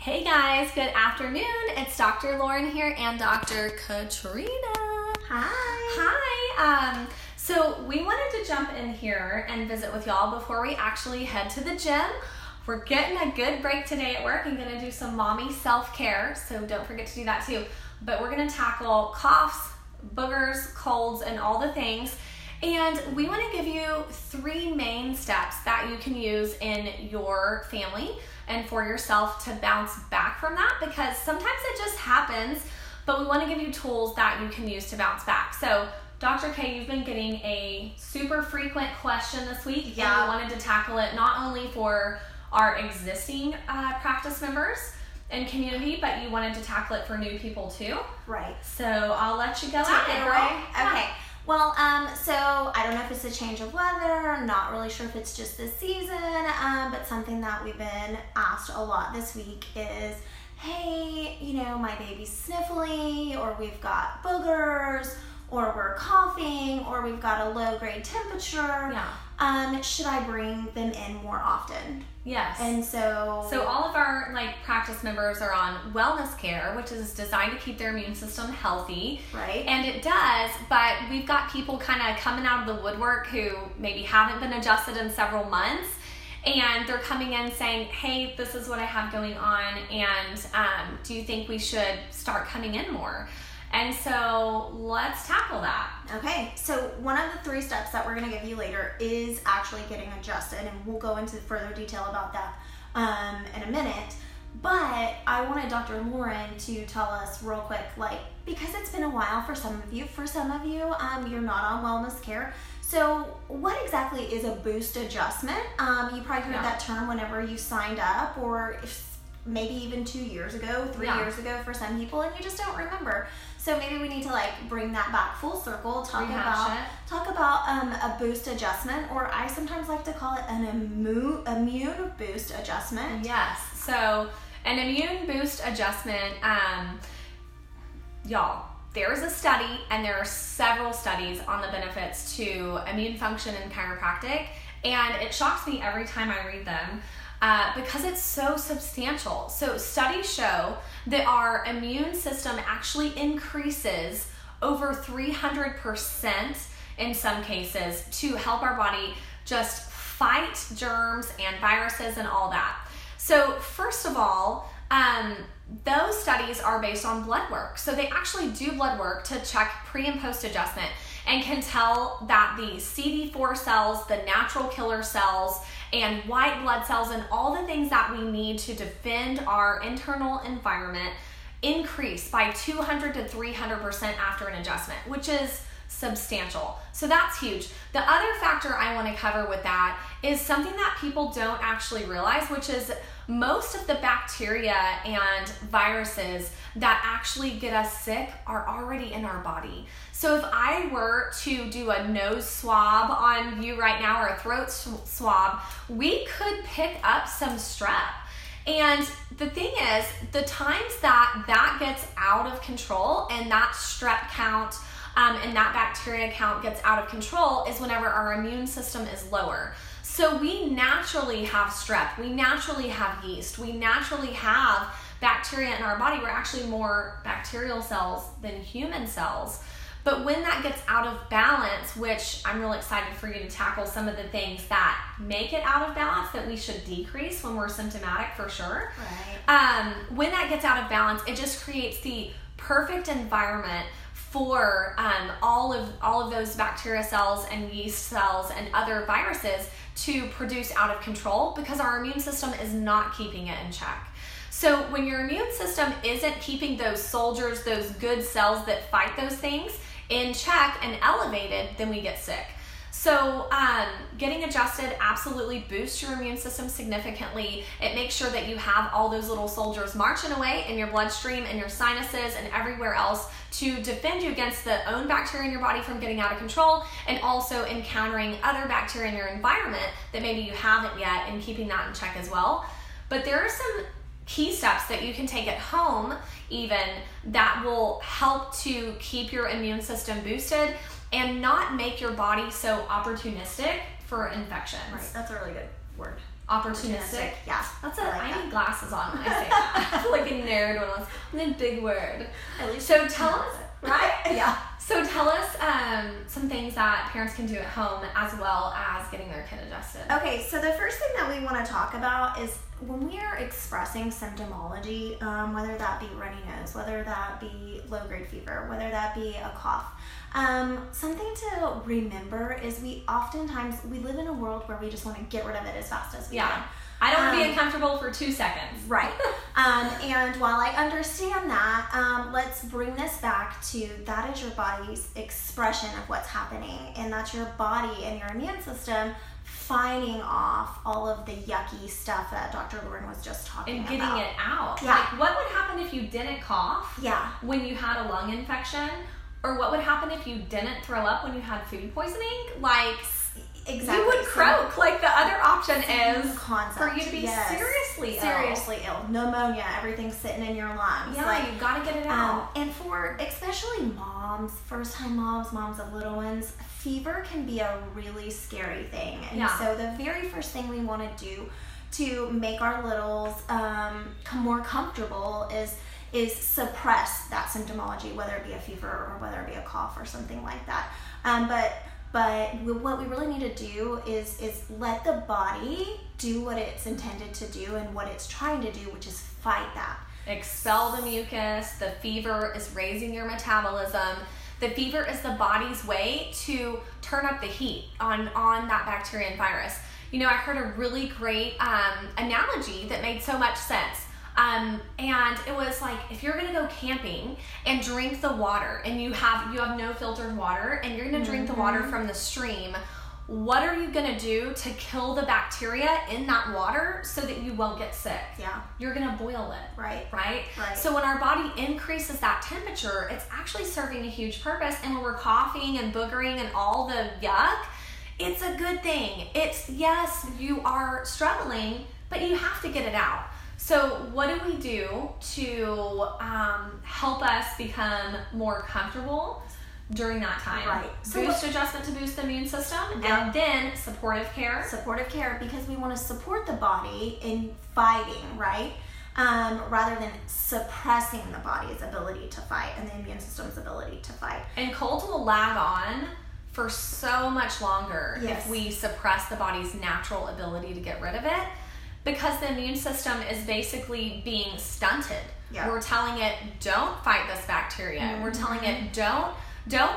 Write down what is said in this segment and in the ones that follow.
Hey guys, good afternoon. It's Dr. Lauren here and Dr. Katrina. Hi. So we wanted to jump in here and visit with y'all before we actually head to the gym. We're getting a good break today at work and going to do some mommy self-care, so don't forget to do that too. But we're going to tackle coughs, boogers, colds, and all the things. And we want to give you 3 main steps that you can use in your family and for yourself to bounce back from that, because sometimes it just happens, but we want to give you tools that you can use to bounce back. So Dr. K, you've been getting a super frequent question this week. Yeah. And we wanted to tackle it not only for our existing practice members and community, but you wanted to tackle it for new people too. Right. So I'll let you go Take at it girl. away. Yeah. Okay. Well, so I don't know if it's a change of weather. I'm not really sure if it's just this season, but something that we've been asked a lot this week is, hey, my baby's sniffly, or we've got boogers, or we're coughing, or we've got a low-grade temperature. Yeah. Should I bring them in more often? Yes. And so all of our practice members are on wellness care, which is designed to keep their immune system healthy. Right. And it does, but we've got people kind of coming out of the woodwork who maybe haven't been adjusted in several months, and they're coming in saying, hey, this is what I have going on, and do you think we should start coming in more? And so let's tackle that. Okay, so one of the 3 steps that we're going to give you later is actually getting adjusted, and we'll go into further detail about that in a minute. But I wanted Dr. Lauren to tell us real quick, because it's been a while for some of you. For some of you, you're not on wellness care. So what exactly is a boost adjustment? You probably heard that term whenever you signed up, or maybe even 2 years ago, 3 years ago for some people, and you just don't remember. So maybe we need to bring that back full circle, talk about a boost adjustment, or I sometimes like to call it an immune boost adjustment. Yes. So an immune boost adjustment, y'all, there is a study, and there are several studies on the benefits to immune function in chiropractic, and it shocks me every time I read them. Because it's so substantial. So studies show that our immune system actually increases over 300% in some cases to help our body just fight germs and viruses and all that. So first of all, those studies are based on blood work. So they actually do blood work to check pre and post adjustment and can tell that the CD4 cells, the natural killer cells, and white blood cells and all the things that we need to defend our internal environment increase by 200 to 300% after an adjustment, which is substantial. So that's huge. The other factor I want to cover with that is something that people don't actually realize, which is most of the bacteria and viruses that actually get us sick are already in our body. So if I were to do a nose swab on you right now, or a throat swab, we could pick up some strep. And the thing is, the times that gets out of control and that strep count and that bacteria count gets out of control is whenever our immune system is lower. So we naturally have strep, we naturally have yeast, we naturally have bacteria in our body. We're actually more bacterial cells than human cells. But when that gets out of balance, which I'm really excited for you to tackle some of the things that make it out of balance that we should decrease when we're symptomatic for sure. Right. When that gets out of balance, it just creates the perfect environment for all of those bacteria cells and yeast cells and other viruses to produce out of control, because our immune system is not keeping it in check. So when your immune system isn't keeping those soldiers, those good cells that fight those things, in check and elevated, then we get sick. So getting adjusted absolutely boosts your immune system significantly. It makes sure that you have all those little soldiers marching away in your bloodstream and your sinuses and everywhere else to defend you against the own bacteria in your body from getting out of control, and also encountering other bacteria in your environment that maybe you haven't yet, and keeping that in check as well. But there are some key steps that you can take at home even that will help to keep your immune system boosted and not make your body so opportunistic for infections. Right. That's a really good word. Opportunistic. Yeah. I need glasses on when I say that. like a nerd one. And then big word. At least so tell us, right? Yeah. So tell us some things that parents can do at home as well as getting their kid adjusted. Okay, so the first thing that we want to talk about is when we are expressing symptomology, whether that be runny nose, whether that be low-grade fever, whether that be a cough, something to remember is we live in a world where we just want to get rid of it as fast as we can. I don't want to be uncomfortable for 2 seconds. Right. And while I understand that, let's bring this back to that is your body's expression of what's happening, and that's your body and your immune system fighting off all of the yucky stuff that Dr. Lauren was just talking about. And getting it out. Yeah. Like, what would happen if you didn't cough when you had a lung infection? Or what would happen if you didn't throw up when you had food poisoning? Like, exactly. You would croak. Like, the other option is concept. for you to be seriously ill. Pneumonia, everything's sitting in your lungs. Yeah, like, you gotta get it out. And for especially moms, first-time moms of little ones, fever can be a really scary thing. And so the very first thing we want to do to make our littles more comfortable is suppress that symptomology, whether it be a fever or whether it be a cough or something like that. But what we really need to do is let the body do what it's intended to do and what it's trying to do, which is fight that. Expel the mucus. The fever is raising your metabolism. The fever is the body's way to turn up the heat on that bacteria and virus. You know, I heard a really great analogy that made so much sense. And it was like, if you're gonna go camping and drink the water, and you have no filtered water, and you're gonna drink the water from the stream, what are you gonna do to kill the bacteria in that water so that you won't get sick? Yeah. You're gonna boil it. Right. So when our body increases that temperature, it's actually serving a huge purpose. And when we're coughing and boogering and all the yuck, it's a good thing. It's, yes, you are struggling, but you have to get it out. So what do we do to help us become more comfortable during that time? Right. So boost adjustment to boost the immune system, and then supportive care. Supportive care, because we want to support the body in fighting, right? Rather than suppressing the body's ability to fight and the immune system's ability to fight. And colds will lag on for so much longer if we suppress the body's natural ability to get rid of it. Because the immune system is basically being stunted. Yeah. We're telling it, don't fight this bacteria. And we're telling it, don't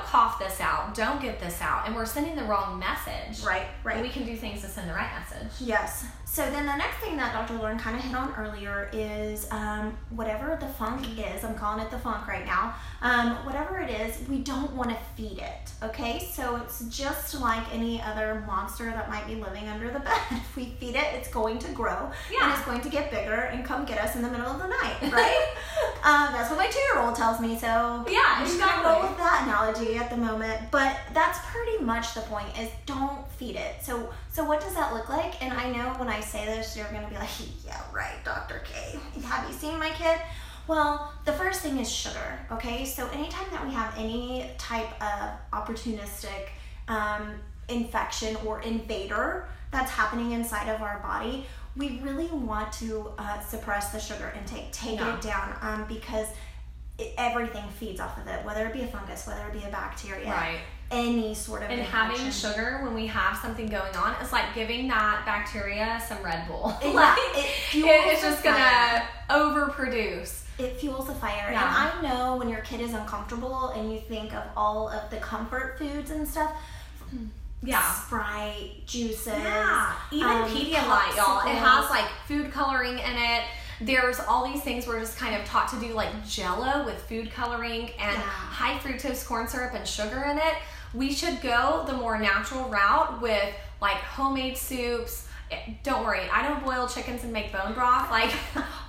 cough this out. Don't get this out. And we're sending the wrong message. Right. And we can do things to send the right message. Yes. So then the next thing that Dr. Lauren kind of hit on earlier is whatever the funk is, I'm calling it the funk right now, whatever it is, we don't want to feed it, okay? So it's just like any other monster that might be living under the bed. If we feed it, it's going to grow, and it's going to get bigger and come get us in the middle of the night, right? That's what my 2-year-old tells me, so yeah, I'm gonna roll with that analogy at the moment, but that's pretty much the point, is don't feed it. So what does that look like? And I know when I say this, you're going to be like, yeah, right, Dr. K. Have you seen my kid? Well, the first thing is sugar, okay? So anytime that we have any type of opportunistic infection or invader that's happening inside of our body, we really want to suppress the sugar intake, take it down, because everything feeds off of it, whether it be a fungus, whether it be a bacteria, any sort of infection. Having sugar when we have something going on is like giving that bacteria some Red Bull. It's just gonna overproduce. It fuels the fire. And I know when your kid is uncomfortable and you think of all of the comfort foods and stuff, Sprite, juices, even Pedialyte, y'all. It has like food coloring in it. There's all these things we're just kind of taught to do, like Jell-O with food coloring and high fructose corn syrup and sugar in it. We should go the more natural route with like homemade soups. Don't worry, I don't boil chickens and make bone broth. Like,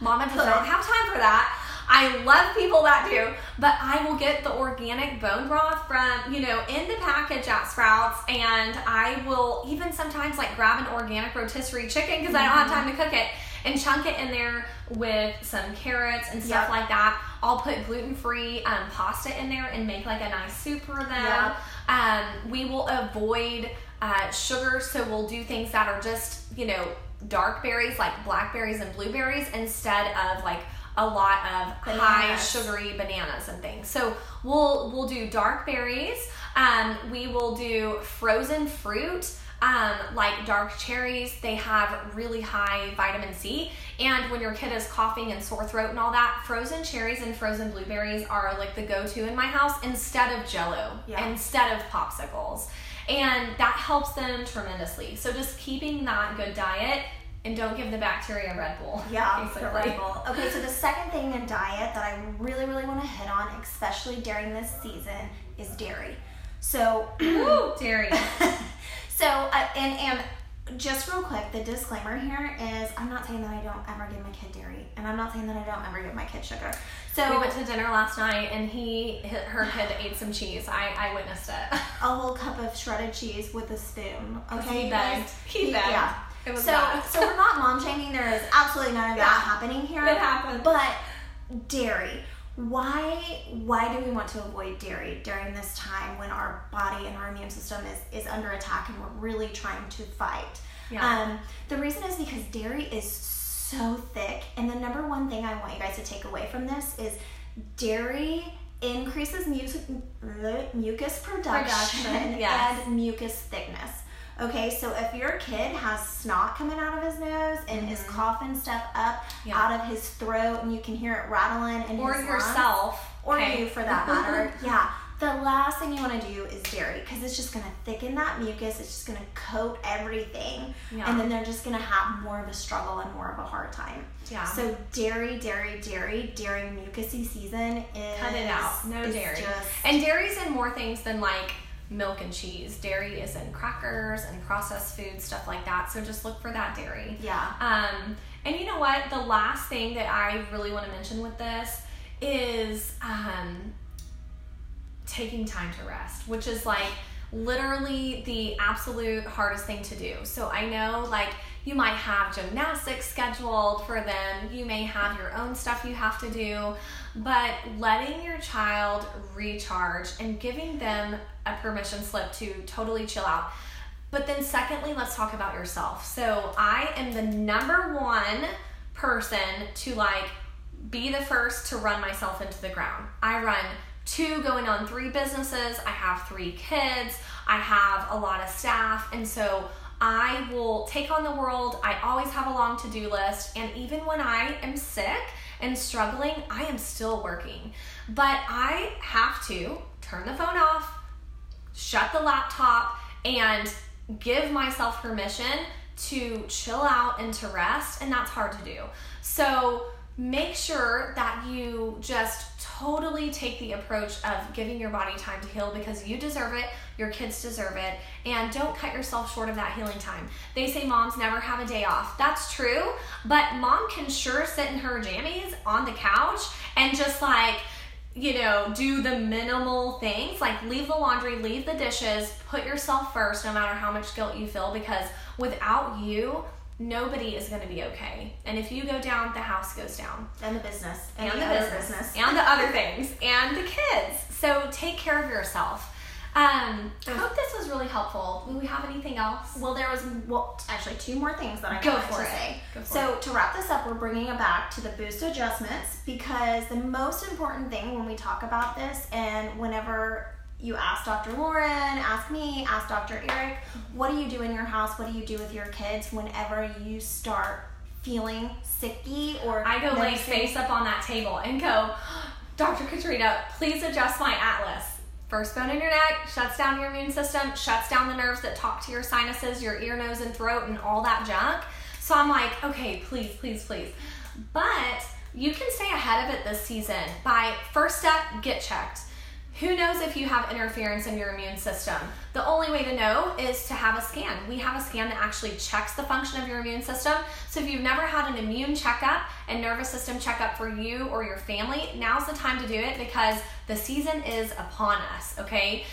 Mama does not have time for that. I love people that do, but I will get the organic bone broth from, in the package at Sprouts, and I will even sometimes like grab an organic rotisserie chicken because I don't have time to cook it, and chunk it in there with some carrots and stuff like that. I'll put gluten-free pasta in there and make like a nice soup for them. We will avoid sugar, so we'll do things that are just, dark berries like blackberries and blueberries instead of like a lot of Bananas. high sugary bananas and things. So we'll do dark berries. We will do frozen fruit. Like dark cherries, they have really high vitamin C. And when your kid is coughing and sore throat and all that, frozen cherries and frozen blueberries are like the go-to in my house instead of Jell-O, instead of popsicles. And that helps them tremendously. So just keeping that good diet, and don't give the bacteria Red Bull. Yeah, basically. the Red Bull. Okay, so the second thing in diet that I really, really want to hit on, especially during this season, is dairy. So, Ooh, dairy. So, and just real quick, the disclaimer here is I'm not saying that I don't ever give my kid dairy, and I'm not saying that I don't ever give my kid sugar. So we went to dinner last night, and her kid ate some cheese. I witnessed it. A whole cup of shredded cheese with a spoon. Okay, He begged. Yeah. It was so bad. so we're not mom shaming. There is absolutely none of that happening here. It happened. But dairy. Why do we want to avoid dairy during this time when our body and our immune system is under attack and we're really trying to fight? Yeah. The reason is because dairy is so thick, and the number one thing I want you guys to take away from this is dairy increases mucus production yes. and mucus thickness. Okay, so if your kid has snot coming out of his nose and is coughing stuff up out of his throat, and you can hear it rattling in or his yourself, lungs, or you for that matter, the last thing you want to do is dairy, because it's just going to thicken that mucus. It's just going to coat everything, and then they're just going to have more of a struggle and more of a hard time. Yeah. So dairy during mucusy season is cut it out. No dairy. And dairy's in more things than like milk and cheese. Dairy is in crackers and processed food, stuff like that. So just look for that dairy. Yeah. And you know what? The last thing that I really want to mention with this is taking time to rest, which is like literally the absolute hardest thing to do. So I know like you might have gymnastics scheduled for them, you may have your own stuff you have to do, but letting your child recharge and giving them a permission slip to totally chill out. But then secondly, let's talk about yourself. So I am the number one person to like be the first to run myself into the ground. I run 2 going on 3 businesses. I have 3 kids. I have a lot of staff. And so I will take on the world. I always have a long to-do list. And even when I am sick and struggling, I am still working. But I have to turn the phone off, shut the laptop, and give myself permission to chill out and to rest. And that's hard to do. So make sure that you just totally take the approach of giving your body time to heal, because you deserve it, your kids deserve it, and don't cut yourself short of that healing time. They say moms never have a day off. That's true, but mom can sure sit in her jammies on the couch and just like, you know, do the minimal things, like leave the laundry, leave the dishes, put yourself first no matter how much guilt you feel, because without you, nobody is going to be okay. And if you go down, the house goes down. And the business. And the business. And the other things. And the kids. So take care of yourself. I hope this was really helpful. Do we have anything else? Well, there was actually 2 more things that I Go wanted for to it. say. Go for So to wrap this up, we're bringing it back to the boost adjustments, because the most important thing when we talk about this, and whenever you ask Dr. Lauren, ask me, ask Dr. Eric, what do you do in your house? What do you do with your kids whenever you start feeling sicky or I go lay face up on that table and go, Dr. Katrina, please adjust my atlas. First bone in your neck shuts down your immune system, shuts down the nerves that talk to your sinuses, your ear, nose, and throat, and all that junk. So I'm like, okay, please, please, please. But you can stay ahead of it this season by, first step, get checked. Who knows if you have interference in your immune system? The only way to know is to have a scan. We have a scan that actually checks the function of your immune system. So if you've never had an immune checkup and nervous system checkup for you or your family, now's the time to do it, because the season is upon us, okay?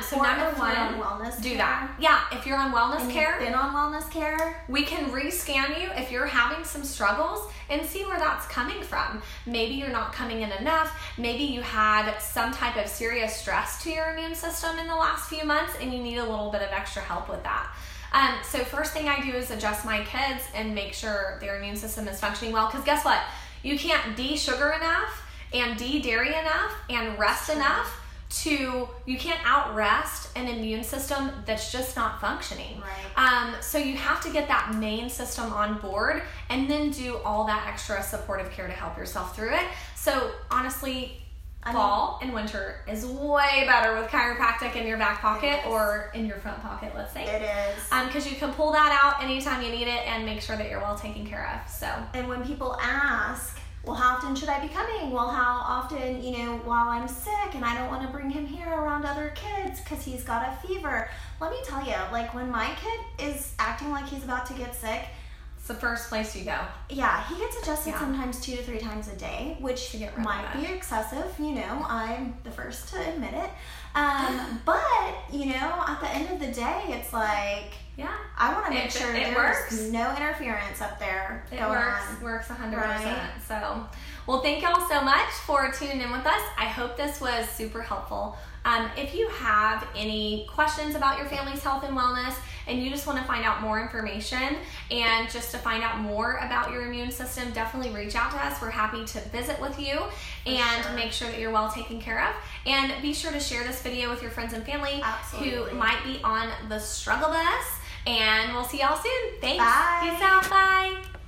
So or number if you're one, on wellness do care, that. Yeah, if you're on wellness and care, you've been on wellness care, we can rescan you if you're having some struggles and see where that's coming from. Maybe you're not coming in enough. Maybe you had some type of serious stress to your immune system in the last few months and you need a little bit of extra help with that. So first thing I do is adjust my kids and make sure their immune system is functioning well, because guess what? You can't de-sugar enough and de-dairy enough and rest enough you can't out-rest an immune system that's just not functioning. Right. So you have to get that main system on board and then do all that extra supportive care to help yourself through it. So honestly, fall and winter is way better with chiropractic in your back pocket or in your front pocket, let's say. It is. Because you can pull that out anytime you need it and make sure that you're well taken care of. So. And when people ask, well, how often should I be coming? Well, how often, while I'm sick and I don't want to bring him here around other kids because he's got a fever. Let me tell you, like when my kid is acting like he's about to get sick, it's the first place you go. Yeah, he gets adjusted sometimes 2 to 3 times a day, which might be excessive. I'm the first to admit it. But, at the end of the day, it's like, I want to make sure there's no interference up there going on. It works 100%. Right? So, well, thank y'all so much for tuning in with us. I hope this was super helpful. If you have any questions about your family's health and wellness and you just want to find out more information and just to find out more about your immune system, definitely reach out to us. We're happy to visit with you and make sure that you're well taken care of. And be sure to share this video with your friends and family who might be on the struggle bus. And we'll see y'all soon. Thanks. Bye. Peace out. Bye.